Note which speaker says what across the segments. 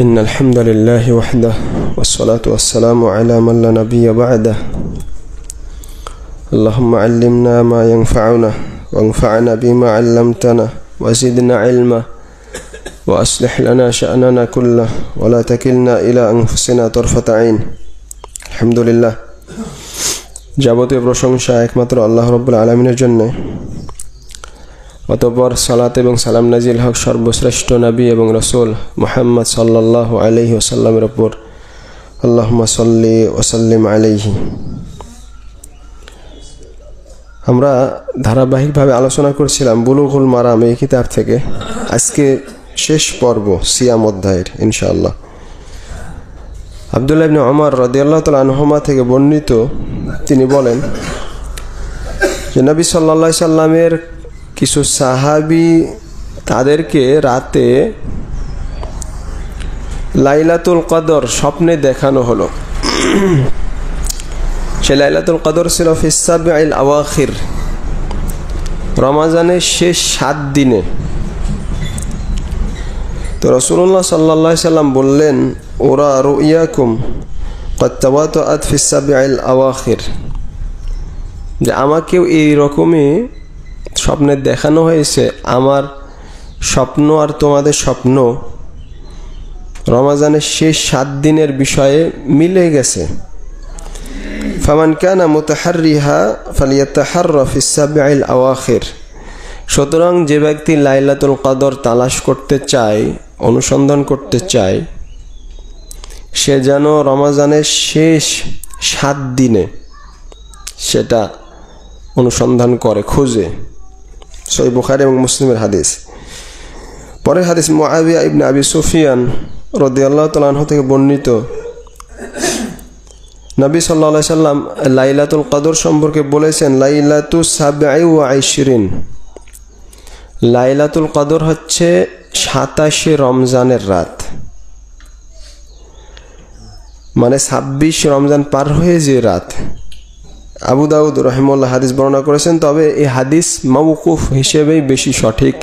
Speaker 1: إن الحمد لله وحده والصلاة والسلام على من لا نبي بعده اللهم علمنا ما ينفعنا وانفعنا بما علمتنا وزدنا علما وأصلح لنا شأننا كله ولا تكلنا إلى أنفسنا طرفة عين الحمد لله যাবতীয় প্রশংসা একমাত্র আল্লাহ রাব্বুল আলামিনের জন্য। অতঃপর সালাত এবং সালাম নাজিল হক সর্বশ্রেষ্ঠ নবী এবং রাসূল মুহাম্মদ সাল্লাল্লাহু আলাইহি ওয়াসাল্লামের উপর। আল্লাহুম্মা সাল্লি ওয়া সাল্লিম আলাইহি। আমরা ধারাবাহিকভাবে আলোচনা করছিলাম বুলুগুল মারাম এই কিতাব থেকে। আজকে শেষ পর্ব সিয়াম অধ্যায়ের ইনশাআল্লাহ। আব্দুল্লাহ ইবনে ওমর রাদিয়াল্লাহু তাআলা আনহুমা থেকে বর্ণিত, তিনি বলেন যে নবী সাল্লাল্লাহু আলাইহি সাল্লামের কিছু সাহাবী তাদেরকে রাতে লাইলাতুল কদর স্বপ্নে দেখানো হলো। সে লাইলাতুল কদর ছিল ফিস সাবঈল আওয়াখির, রমজানের শেষ 7 দিনে। তো রাসূলুল্লাহ সাল্লাল্লাহু আলাইহি সাল্লাম বললেন, ওরা রুইয়াকুম ক্বাদ তাওয়াতাআত ফিস সাবঈল আওয়াখির, যে আমাকেও এই রকমই স্বপ্নে দেখানো হয়েছে। আমার স্বপ্ন আর তোমাদের স্বপ্ন রমজানের শেষ 7 দিনের বিষয়ে মিলে গেছে। ফামান কানা মুতাহাররিহা ফালিয়াতাহাররা ফিস সাবঈল আওয়াখির, সুতরাং যে ব্যক্তি লাইলাতুল কদর তালাশ করতে চায়, অনুসন্ধান করতে চায়, সে যেন রমজানের শেষ 7 দিনে সেটা অনুসন্ধান করে, খুঁজে। সহিহ বুখারী এবং মুসলিমের হাদিস। পরের হাদিস মুআবিয়া ইবনে আবি সুফিয়ান রাদিয়াল্লাহু তাআলা আনহু থেকে বর্ণিত, নবী সাল্লাল্লাহু আলাইহি সাল্লাম লাইলাতুল কদর সম্পর্কে বলেছেন, লাইলাতুস সাবঈ ওয়া 20, লাইলাতুল কদর হচ্ছে 27 রমজানের রাত, মানে 26 রমজান পার হয়ে যে রাত। আবু দাউদ রাহিমাহুল্লাহ হাদিস বর্ণনা করেছেন, তবে এই হাদিস মাওকুফ হিসেবেই বেশি সঠিক।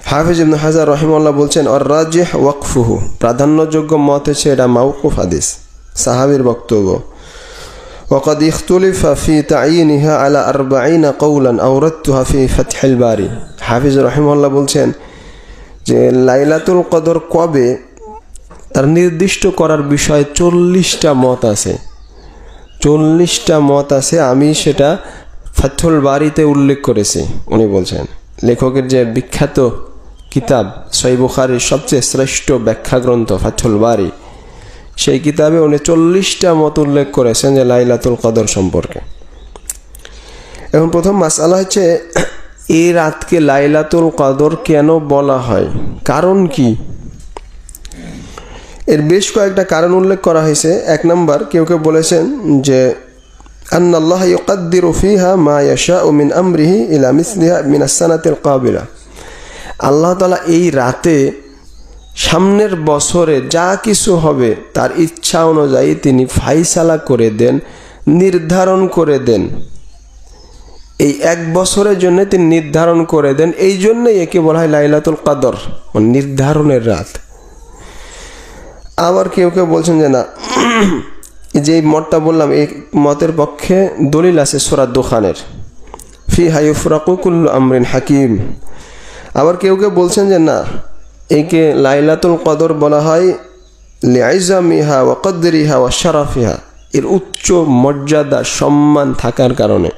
Speaker 1: হাফিজ ইবনে হাজার রাহিমাহুল্লাহ বলছেন, আর রাজিহ ওয়াকফুহু, প্রাধান্যযোগ্য মত হচ্ছে এটা মাওকুফ হাদিস, সাহাবীর বক্তব্য। وقد اختلف في تعيينها على 40 قولا أوردتها في فتح الباري। হাফিজ রাহিমাহুল্লাহ বলছেন যে লাইলাতুল কদর কবে তার নির্দিষ্ট করার বিষয়ে 40টা মত আছে। 40টা মত আছে, আমি সেটা ফাথুল বারিতে উল্লেখ করেছি। উনি বলছেন, লেখকের যে বিখ্যাত কিতাব সহিহ বুখারীর সবচেয়ে শ্রেষ্ঠ ব্যাখ্যা গ্রন্থ ফাথুল বারি, সেই কিতাবে উনি 40টা মত উল্লেখ করেছেন যে লাইলাতুল কদর সম্পর্কে। এখন প্রথম মাসআলা হচ্ছে, এই রাতকে লাইলাতুল কদর কেন বলা হয়, কারণ কি? এর বেশ কয়েকটা কারণ উল্লেখ করা হয়েছে। 1 নম্বর, কেউ কেউ বলেছেন যে আন্নাল্লাহ ইউকাদ্দিরু ফিহা মা ইয়াশাউ মিন আমরিহি ইলা মিসলিহা মিন আস-সানাতিল কাবিলা, আল্লাহ তাআলা এই রাতে সামনের বছরে যা কিছু হবে তার ইচ্ছা অনুযায়ী তিনি ফাইসালা করে দেন, নির্ধারণ করে দেন। এই 1 বছরের জন্য তিনি নির্ধারণ করে দেন, এই জন্যই একে বলা হয় লাইলাতুল কদর, মানে নির্ধারণের রাত। আবার কেউ কেউ বলছেন যে না, যে মতটা বললাম এই মতের পক্ষে দলিল আছে সূরা দুখানের, ফিহা ইউফরাকু কুল্লু আমরিন হাকিম। আবার কেউ কেউ বলছেন যে না, একে লাইলাতুল কদর বলা হয় লিআইজামিহা ওয়া কদরিহা ওয়া শারাফিহা, এর উচ্চ মর্যাদা সম্মান থাকার কারণে।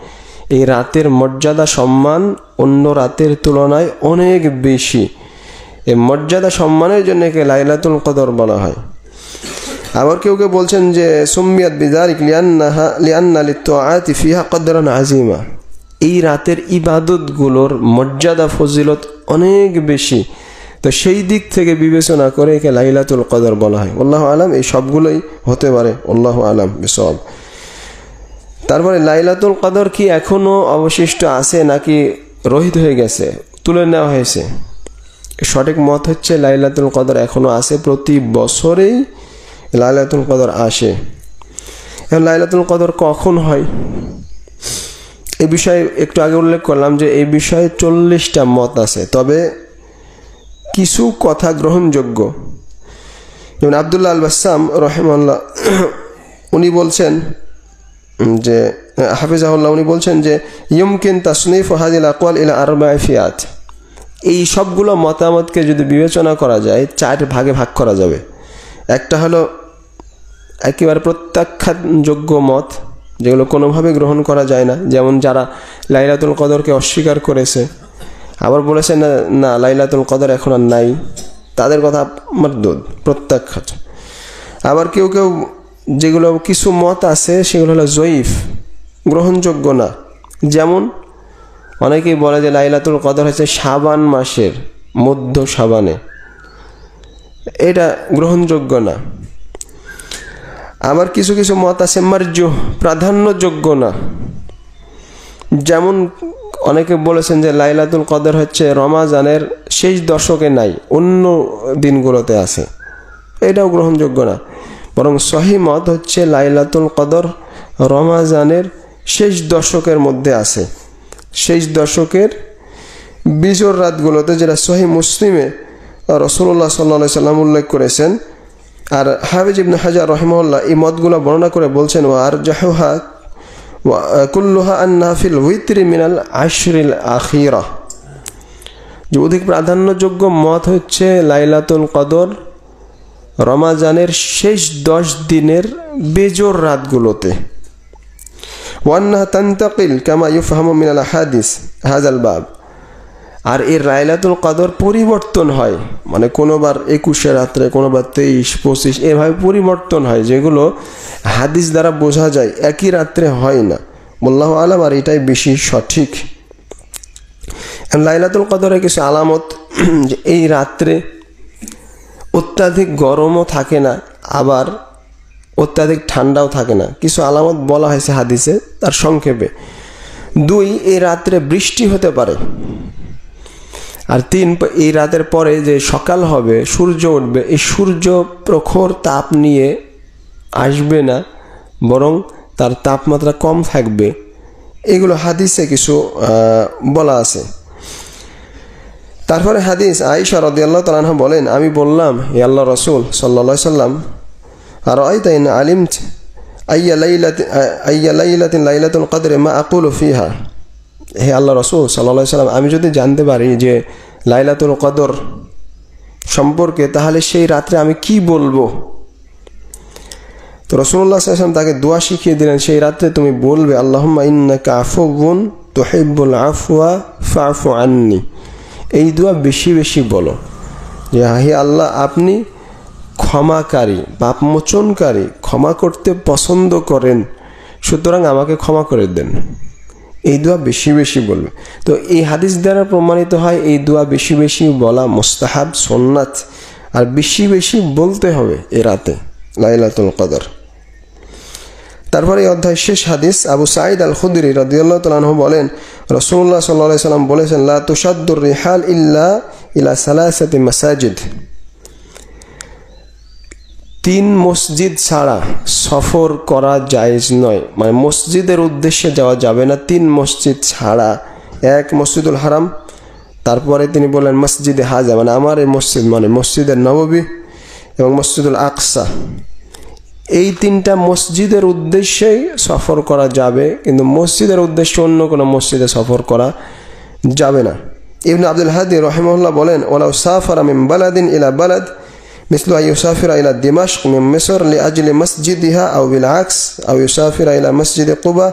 Speaker 1: এই রাতের মর্যাদা সম্মান অন্য রাতের তুলনায় অনেক বেশি। এই মর্যাদা সম্মানের জন্য একে লাইলাতুল কদর বলা হয়। আবার কেউ কেউ বলছেন যে সুম্মিয়াত বিযালিক লিআন্না লিত-তুআতি ফিহা কদরান আযীমা, এই রাতের ইবাদতগুলোর মর্যাদা ফজিলত অনেক বেশি, তো সেই দিক থেকে বিবেচনা করে একে লাইলাতুল কদর বলা হয়। আল্লাহু আলাম, এই সবগুলোই হতে পারে, আল্লাহু আলাম বিসওয়াব। তারপরে লাইলাতুল কদর কি এখনো অবশিষ্ট আছে নাকি রহিত হয়ে গেছে, তুলে নেওয়া হয়েছে? সঠিক মত হচ্ছে লাইলাতুল কদর এখনো আছে, প্রতি বছরেই লাইলাতুল কদর আসে। এখন লাইলাতুল কদর কখন হয় এই বিষয়ে একটু আগে উল্লেখ করলাম যে এই বিষয়ে 40টা মত আছে, তবে কিছু কথা গ্রহণযোগ্য। যেমন আব্দুল্লাহ আল বাসসাম রহিমাহুল্লাহ উনি বলছেন যে হাফিজাহুল্লাহ উনি বলছেন যে ইয়ুমকিন তাসনিফ হাযিল আকওয়াল ইলা আরবা'i ফিয়াত, এই সবগুলো মতামতকে যদি বিবেচনা করা যায় 4 ভাগে ভাগ করা যাবে। একটা হলো একেবারে প্রত্যাখ্যানযোগ্য মত, যেগুলো কোনোভাবে গ্রহণ করা যায় না, যেমন যারা লাইলাতুল কদরকে অস্বীকার করেছে, আবার বলেছে না না লাইলাতুল কদর এখন আর নাই, তাদের কথা মারদুদ, প্রত্যাখ্যাত। আবার কেউ কেউ যেগুলো কিছু মত আছে সেগুলো হলো জয়ীফ, গ্রহণযোগ্য না। যেমন অনেকেই বলে যে লাইলাতুল কদর হচ্ছে শাবান মাসের মধ্য শাবানে, এটা গ্রহণযোগ্য না। আবার কিছু কিছু মত আছে মারজুহ, প্রাধান্যযোগ্য না। যেমন অনেকে বলেছেন যে লাইলাতুল কদর হচ্ছে রমাজানের শেষ দশকে নাই, অন্য দিনগুলোতে আছে, এটাও গ্রহণযোগ্য না। বরং সহিহ মত হচ্ছে লাইলাতুল কদর রমাজানের শেষ দশকের মধ্যে আছে, শেষ দশকের বিজোর রাতগুলোতে, যেটা সহিহ মুসলিমে রাসূলুল্লাহ সাল্লাল্লাহু আলাইহি সাল্লাম উল্লেখ করেছেন। আর হাফিজ ইবনে হাজার রাহিমাহুল্লাহ এই মতগুলো বর্ণনা করে বলছেন ওয়া আরজাহুহা কুল্লুহা আন্না ফিল উইতরি মিনাল আশরিল আখিরা, যে অধিক প্রাধান্যযোগ্য মত হচ্ছে লাইলাতুল কদর রমাজানের শেষ 10 দিনের বেজোর রাতগুলোতে। ওয়ান্নাহা তানতাকিল কামা ইউফহামু মিনাল হাদিস হাযাল বাব, আর এর লাইলাতুল কদর পরিবর্তন হয়, মানে কোনোবার 21 রাত্রে, কোনোবার 23-25, এভাবে পরিবর্তন হয়, যেগুলো হাদিস দ্বারা বোঝা যায় একই রাত্রে হয় না। আল্লাহু আলাম, আর এটাই বেশি সঠিক। লাইলাতুল কদরের কিছু আলামত, যে এই রাত্রে অত্যাধিক গরমও থাকে না, আবার অত্যাধিক ঠান্ডাও থাকে না, কিছু আলামত বলা হয়েছে হাদিসে, তার সংক্ষেপে। 2, এই রাত্রে বৃষ্টি হতে পারে। আর 3, এই রাতের পরে যে সকাল হবে, সূর্য উঠবে, এই সূর্য প্রখর তাপ নিয়ে আসবে না, বরং তার তাপমাত্রা কম থাকবে। এগুলো হাদিসে কিছু বলা আছে। তারপরে হাদিস আয়েশা রাদিয়াল্লাহু তাআলা আনহা বলেন, আমি বললাম, হে আল্লাহর রাসূল সাল্লাল্লাহু আলাইহি সাল্লাম, আরাআইতা ইন আলিমত আইয়া লাইলাতিন লাইলাতুল কদর মা আকুলু ফিহা, হে আল্লাহর রাসূল সাল্লাল্লাহু আলাইহি সাল্লাম, আমি যদি জানতে পারি যে লাইলাতুল কদর সম্পর্কে, তাহলে সেই রাত্রে আমি কি বলবো? তো রাসূলুল্লাহ সাল্লাল্লাহু আলাইহি ওয়াসাল্লাম তাকে দোয়া শিখিয়ে দিলেন, সেই রাত্রে তুমি বলবে আল্লাহুম্মা ইন্নাকা আফুউন তুহিব্বুল আফওয়া ফা'ফু আন্নি। এই দোয়া বেশি বেশি বলো, যে হে আল্লাহ, আপনি ক্ষমাকারী, পাপমোচনকারী, ক্ষমা করতে পছন্দ করেন, সুতরাং আমাকে ক্ষমা করে দেন। এই দোয়া বেশি বেশি বলবে। তো এই হাদিস দ্বারা প্রমাণিত হয় এই দোয়া বেশি বেশি বলা মুস্তাহাব, সুন্নাত, আর বেশি বেশি বলতে হবে এ রাতে লাইলাতুল কদর। তারপরে এই অধ্যায় শেষ হাদিস, আবু সাঈদ আল খুদরি রাদিয়াল্লাহু তাআলা আনহু বলেন, রাসূলুল্লাহ সাল্লাল্লাহু আলাইহি সাল্লাম বলেছেন, লা তুশাদ্দুর রিহাল ইল্লা ইলা সালাসাতি মাসাজিদ, 3 মসজিদ ছাড়া সফর করা জায়েজ নয়, মানে মসজিদের উদ্দেশ্যে যাওয়া যাবে না 3 মসজিদ ছাড়া। 1 মসজিদুল হারাম, তারপরে তিনি বলেন মসজিদে হাজা, মানে আমার এই মসজিদ, মানে মসজিদের নববী, এবং মসজিদুল আকসা। এই 3টা মসজিদের উদ্দেশ্যেই সফর করা যাবে, কিন্তু মসজিদের উদ্দেশ্যে অন্য কোনো মসজিদে সফর করা যাবে না। ইবনে আব্দুল হাদি রাহিমাহুল্লাহ বলেন, ওয়ালাউ সাফারা মিন বালাদিন ইলা বালাদ مثل أن يسافر إلى دمشق من مصر لأجل مسجدها أو بالعكس أو يسافر إلى مسجد قباء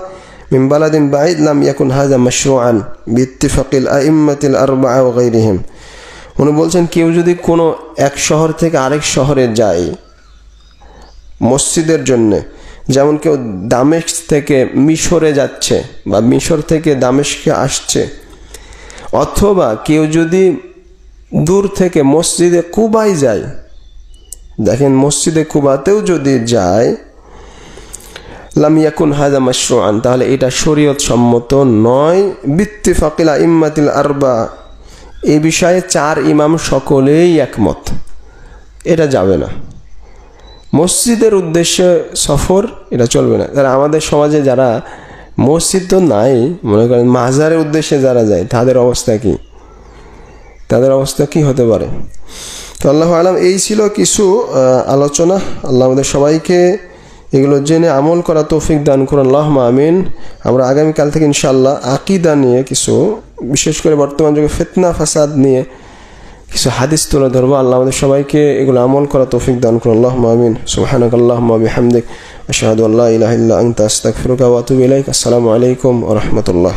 Speaker 1: من بلد بعيد لم يكن هذا مشروعا باتفاق الأئمة الأربعة وغيرهم। উনি বলছেন, কেউ যদি কোনো এক শহর থেকে আরেক শহরে যায় মসজিদের জন্য, যেমন কেউ দামেস্ক থেকে মিশরে যাচ্ছে বা মিশর থেকে দামেস্কে আসছে, অথবা কেউ যদি দূর থেকে মসজিদে কুবায় যায়, দেখেন মসজিদে কুবাতেও যদি যায়, লাম ইয়াকুন হাযা মাশরুআন, তাহলে এটা শরীয়ত সম্মত নয়। বিত্তিফাকিল আইম্মাতিল আরবা, এই বিষয়ে 4 ইমাম সকলেই একমত, এটা যাবে না। মসজিদের উদ্দেশ্যে সফর এটা চলবে না। তারা আমাদের সমাজে যারা মসজিদ তো নাই, মনে করেন মাজারের উদ্দেশ্যে যারা যায়, তাদের অবস্থা কি হতে পারে? তো আল্লাহু আলাম, এই ছিল কিছু আলোচনা। আল্লাহ আমাদের সবাইকে এগুলো জেনে আমল করা তৌফিক দান করুন, আল্লাহুম্মা আমিন। আমরা আগামীকাল থেকে ইনশাআল্লাহ আকীদা নিয়ে কিছু, বিশেষ করে বর্তমান যুগে ফিতনা ফাসাদ নিয়ে কিছু হাদিস তুলে ধরবো। আল্লাহ আমাদের সবাইকে এগুলো আমল করা তৌফিক দান করুন, আল্লাহুম্মা আমিন। সুবহানাকাল্লাহুম্মা ওয়া বিহামদিক, আশহাদু আল্লা ইলাহা ইল্লা আনতা, আস্তাগফিরুকা ওয়া আতুবু ইলাইক। আসসালামু আলাইকুম ওয়া রাহমাতুল্লাহ।